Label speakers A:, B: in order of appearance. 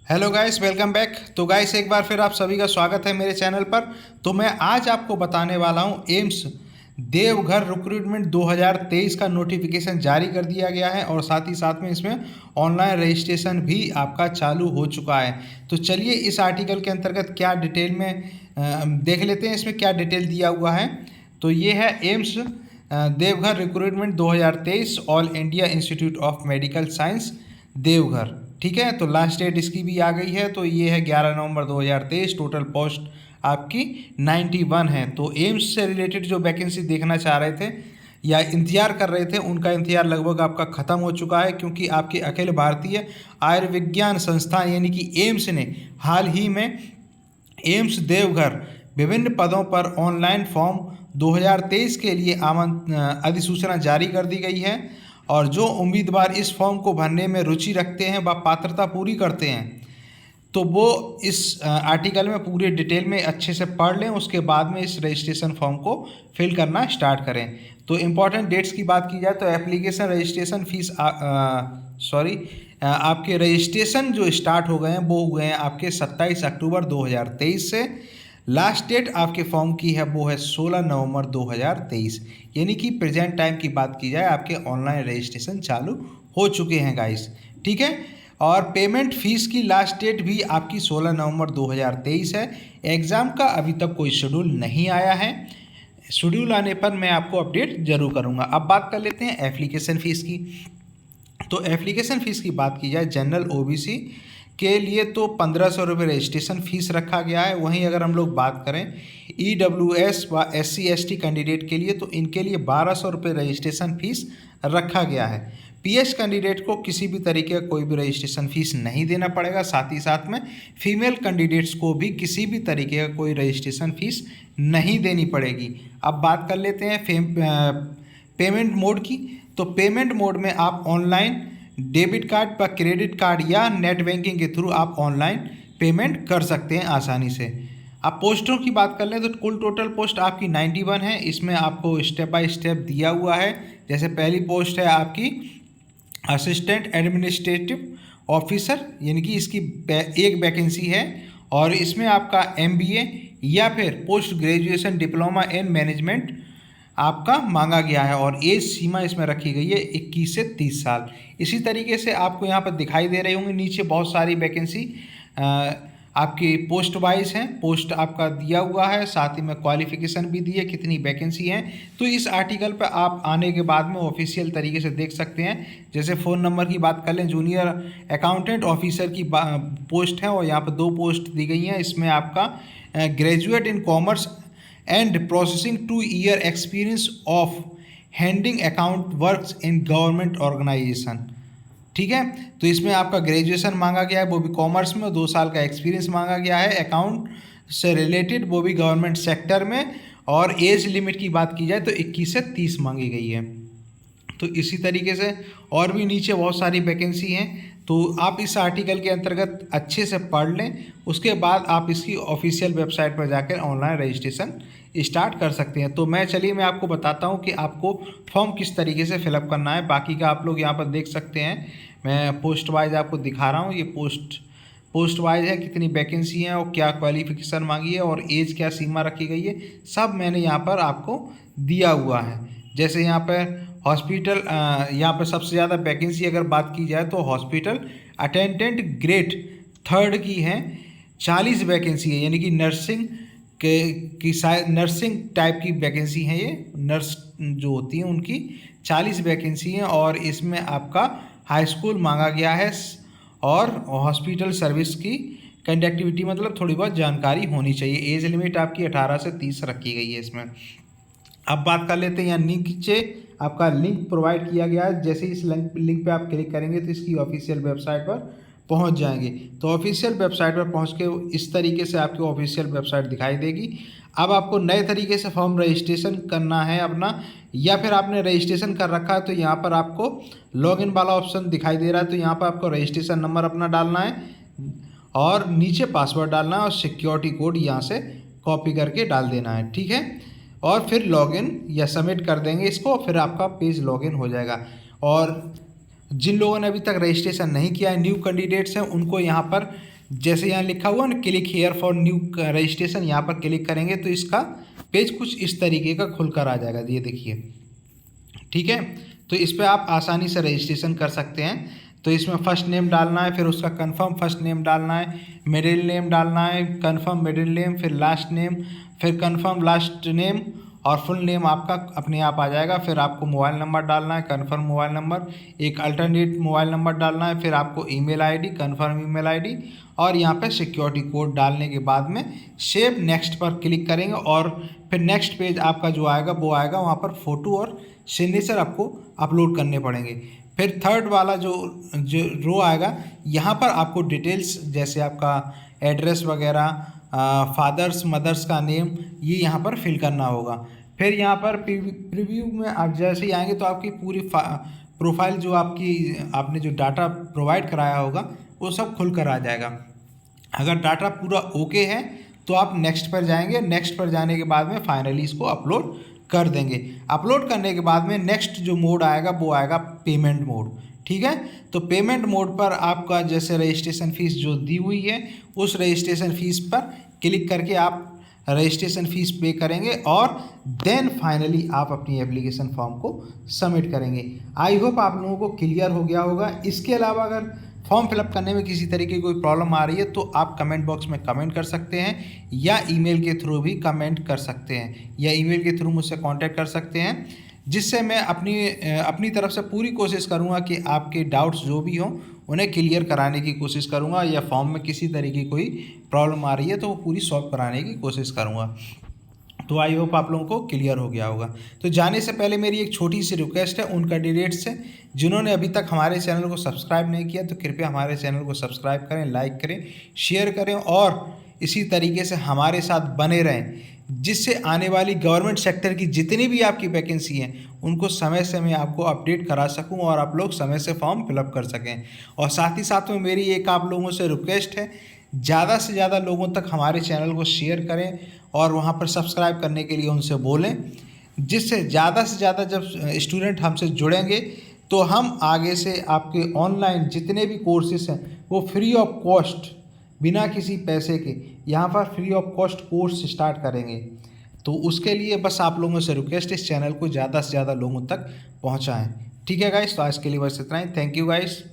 A: Hello guys, welcome back. तो guys, एक बार फिर आप सभी का स्वागत है मेरे चैनल पर। तो मैं आज आपको बताने वाला हूं एम्स देवघर रिक्रूटमेंट 2023 का नोटिफिकेशन जारी कर दिया गया है और साथ ही साथ में इसमें ऑनलाइन रजिस्ट्रेशन भी आपका चालू हो चुका है। तो चलिए इस आर्टिकल के अंतर्गत क्या डिटेल में देख लेते हैं, इसमें क्या डिटेल दिया हुआ है। तो ये है AIIMS Deoghar recruitment 2023 all India institute of medical science Deoghar. ठीक है, तो लास्ट डेट इसकी भी आ गई है। तो ये है 11 नवंबर 2023। टोटल पोस्ट आपकी 91 है। तो एम्स से रिलेटेड जो वैकेंसी देखना चाह रहे थे या इंतजार कर रहे थे, उनका इंतजार लगभग आपका ख़त्म हो चुका है, क्योंकि आपकी अखिल भारतीय आयुर्विज्ञान संस्थान यानी कि एम्स ने हाल ही में एम्स देवघर विभिन्न पदों पर ऑनलाइन फॉर्म 2023 के लिए अधिसूचना जारी कर दी गई है। और जो उम्मीदवार इस फॉर्म को भरने में रुचि रखते हैं व पात्रता पूरी करते हैं, तो वो इस आर्टिकल में पूरे डिटेल में अच्छे से पढ़ लें, उसके बाद में इस रजिस्ट्रेशन फॉर्म को फिल करना स्टार्ट करें। तो इम्पॉर्टेंट डेट्स की बात की जाए तो एप्लीकेशन रजिस्ट्रेशन फीस आपके रजिस्ट्रेशन जो स्टार्ट हो गए हैं वो हुए हैं आपके 27 अक्टूबर 2023 से। लास्ट डेट आपके फॉर्म की है वो है 16 नवंबर 2023, यानी कि प्रेजेंट टाइम की बात की जाए आपके ऑनलाइन रजिस्ट्रेशन चालू हो चुके हैं गाइस। ठीक है, और पेमेंट फ़ीस की लास्ट डेट भी आपकी 16 नवंबर 2023 है। एग्ज़ाम का अभी तक कोई शेड्यूल नहीं आया है, शेड्यूल आने पर मैं आपको अपडेट ज़रूर करूँगा। अब बात कर लेते हैं एप्लीकेशन फ़ीस की। तो एप्लीकेशन फ़ीस की बात की जाए जनरल ओबीसी के लिए तो 1500 रुपये रजिस्ट्रेशन फ़ीस रखा गया है। वहीं अगर हम लोग बात करें ईडब्ल्यूएस व एससी एसटी कैंडिडेट के लिए, तो इनके लिए 1200 रुपये रजिस्ट्रेशन फ़ीस रखा गया है। पीएच कैंडिडेट को किसी भी तरीके का कोई भी रजिस्ट्रेशन फ़ीस नहीं देना पड़ेगा। साथ ही साथ में फीमेल कैंडिडेट्स को भी किसी भी तरीके का कोई रजिस्ट्रेशन फ़ीस नहीं देनी पड़ेगी। अब बात कर लेते हैं पेमेंट मोड की। तो पेमेंट मोड में आप ऑनलाइन डेबिट कार्ड व क्रेडिट कार्ड या नेट बैंकिंग के थ्रू आप ऑनलाइन पेमेंट कर सकते हैं आसानी से। अब पोस्टों की बात कर लें तो कुल टोटल पोस्ट आपकी 91 है। इसमें आपको स्टेप बाय स्टेप दिया हुआ है। जैसे पहली पोस्ट है आपकी असिस्टेंट एडमिनिस्ट्रेटिव ऑफिसर, यानी कि इसकी एक वैकेंसी है और इसमें आपका एमबीए या फिर post graduation diploma in management आपका मांगा गया है और एज सीमा इसमें रखी गई है 21 से 30 साल। इसी तरीके से आपको यहाँ पर दिखाई दे रहे होंगे नीचे बहुत सारी वैकेंसी आपकी पोस्ट वाइज हैं। पोस्ट आपका दिया हुआ है, साथ ही में क्वालिफिकेशन भी दी है कितनी वैकेंसी हैं। तो इस आर्टिकल पर आप आने के बाद में ऑफिशियल तरीके से देख सकते हैं। जैसे फ़ोन नंबर की बात कर लें, जूनियर अकाउंटेंट ऑफिसर की पोस्ट है और यहाँ पर 2 पोस्ट दी गई हैं। इसमें आपका graduate in commerce and processing 2 year experience of handling account works in government organisation. ठीक है, तो इसमें आपका ग्रेजुएशन मांगा गया है, वो भी कॉमर्स में, 2 साल का एक्सपीरियंस मांगा गया है अकाउंट से रिलेटेड, वो भी गवर्नमेंट सेक्टर में। और एज लिमिट की बात की जाए तो 21 से 30 मांगी गई है। तो इसी तरीके से और भी नीचे बहुत सारी वैकेंसी हैं। तो आप इस आर्टिकल के अंतर्गत अच्छे से पढ़ लें, उसके बाद आप इसकी ऑफिशियल वेबसाइट पर जाकर ऑनलाइन रजिस्ट्रेशन स्टार्ट कर सकते हैं। तो मैं आपको बताता हूं कि आपको फॉर्म किस तरीके से फिलअप करना है। बाकी का आप लोग यहां पर देख सकते हैं, मैं पोस्ट वाइज आपको दिखा रहा हूं। ये पोस्ट वाइज है, कितनी वैकेंसी है और क्या क्वालिफिकेशन मांगी है और एज क्या सीमा रखी गई है, सब मैंने यहाँ पर आपको दिया हुआ है। जैसे यहाँ पर हॉस्पिटल, यहाँ पर सबसे ज़्यादा वैकेंसी अगर बात की जाए तो हॉस्पिटल अटेंडेंट ग्रेड 3 की है, 40 वैकेंसी है। यानी कि नर्सिंग नर्सिंग टाइप की वैकेंसी है। ये नर्स जो होती हैं उनकी 40 वैकेंसी हैं और इसमें आपका हाई स्कूल मांगा गया है और हॉस्पिटल सर्विस की कंडक्टिविटी मतलब थोड़ी बहुत जानकारी होनी चाहिए। एज लिमिट आपकी 18 से 30 रखी गई है इसमें। अब बात कर लेते हैं, यहाँ नीचे आपका लिंक प्रोवाइड किया गया है। जैसे इस लिंक पे आप क्लिक करेंगे तो इसकी ऑफिशियल वेबसाइट पर पहुंच जाएंगे। तो ऑफिशियल वेबसाइट पर पहुंच के इस तरीके से आपकी ऑफिशियल वेबसाइट दिखाई देगी। अब आपको नए तरीके से फॉर्म रजिस्ट्रेशन करना है अपना, या फिर आपने रजिस्ट्रेशन कर रखा है तो यहाँ पर आपको लॉगिन वाला ऑप्शन दिखाई दे रहा है। तो यहाँ पर आपको रजिस्ट्रेशन नंबर अपना डालना है और नीचे पासवर्ड डालना है और सिक्योरिटी कोड यहाँ से कॉपी करके डाल देना है। ठीक है, और फिर लॉगिन या सबमिट कर देंगे इसको, फिर आपका पेज लॉगिन हो जाएगा। और जिन लोगों ने अभी तक रजिस्ट्रेशन नहीं किया है, न्यू कैंडिडेट्स हैं, उनको यहाँ पर जैसे यहाँ लिखा हुआ ना click here for new registration, यहाँ पर क्लिक करेंगे तो इसका पेज कुछ इस तरीके का खुलकर आ जाएगा, ये देखिए। ठीक है, तो इस पर आप आसानी से रजिस्ट्रेशन कर सकते हैं। तो इसमें फर्स्ट नेम डालना है, फिर उसका कंफर्म फर्स्ट नेम डालना है, मिडिल नेम डालना है, कंफर्म मिडिल नेम, फिर लास्ट नेम, फिर कंफर्म लास्ट नेम और फुल नेम आपका अपने आप आ जाएगा। फिर आपको मोबाइल नंबर डालना है, कंफर्म मोबाइल नंबर, एक अल्टरनेट मोबाइल नंबर डालना है, फिर आपको email ID, confirm email ID और यहाँ पे सिक्योरिटी कोड डालने के बाद में सेव नेक्स्ट पर क्लिक करेंगे और फिर नेक्स्ट पेज आपका जो आएगा वो आएगा, वहाँ पर फ़ोटो और सिग्नेचर आपको अपलोड करने पड़ेंगे। फिर थर्ड वाला जो रो आएगा, यहाँ पर आपको डिटेल्स जैसे आपका एड्रेस वगैरह, फादर्स मदर्स का नेम, ये यहाँ पर फिल करना होगा। फिर यहाँ पर प्रीव्यू में आप जैसे ही आएंगे तो आपकी पूरी प्रोफाइल जो आपने जो डाटा प्रोवाइड कराया होगा वो सब खुल कर आ जाएगा। अगर डाटा पूरा ओके है तो आप नेक्स्ट पर जाएंगे, नेक्स्ट पर जाने के बाद में फाइनली इसको अपलोड कर देंगे। अपलोड करने के बाद में नेक्स्ट जो मोड आएगा वो आएगा पेमेंट मोड। ठीक है, तो पेमेंट मोड पर आपका जैसे रजिस्ट्रेशन फ़ीस जो दी हुई है उस रजिस्ट्रेशन फ़ीस पर क्लिक करके आप रजिस्ट्रेशन फ़ीस पे करेंगे और देन फाइनली आप अपनी एप्लीकेशन फॉर्म को सबमिट करेंगे। आई होप आप लोगों को क्लियर हो गया होगा। इसके अलावा अगर फॉर्म फिलअप करने में किसी तरीके की कोई प्रॉब्लम आ रही है तो आप कमेंट बॉक्स में कमेंट कर सकते हैं या ईमेल के थ्रू भी कमेंट कर सकते हैं या ईमेल के थ्रू मुझसे कांटेक्ट कर सकते हैं, जिससे मैं अपनी तरफ से पूरी कोशिश करूंगा कि आपके डाउट्स जो भी हों उन्हें क्लियर कराने की कोशिश करूंगा या फॉर्म में किसी तरीके की कोई प्रॉब्लम आ रही है तो वो पूरी सॉल्व कराने की कोशिश करूंगा। तो आई होप आप लोगों को क्लियर हो गया होगा। तो जाने से पहले मेरी एक छोटी सी रिक्वेस्ट है उन कैंडिडेट्स से जिन्होंने अभी तक हमारे चैनल को सब्सक्राइब नहीं किया, तो कृपया हमारे चैनल को सब्सक्राइब करें, लाइक करें, शेयर करें और इसी तरीके से हमारे साथ बने रहें, जिससे आने वाली गवर्नमेंट सेक्टर की जितनी भी आपकी वैकेंसी हैं उनको समय से मैं आपको अपडेट करा सकूं और आप लोग समय से फॉर्म फिलअप कर सकें। और साथ ही साथ में मेरी एक आप लोगों से रिक्वेस्ट है, ज़्यादा से ज़्यादा लोगों तक हमारे चैनल को शेयर करें और वहाँ पर सब्सक्राइब करने के लिए उनसे बोलें, जिससे ज़्यादा से ज़्यादा जब स्टूडेंट हमसे जुड़ेंगे तो हम आगे से आपके ऑनलाइन जितने भी कोर्सेज हैं वो फ्री ऑफ कॉस्ट, बिना किसी पैसे के यहाँ पर free of cost course start करेंगे। तो उसके लिए बस आप लोगों से रिक्वेस्ट इस चैनल को ज़्यादा से ज़्यादा लोगों तक पहुँचाएँ। ठीक है गाइस, तो आज के लिए बस इतना ही। Thank you guys.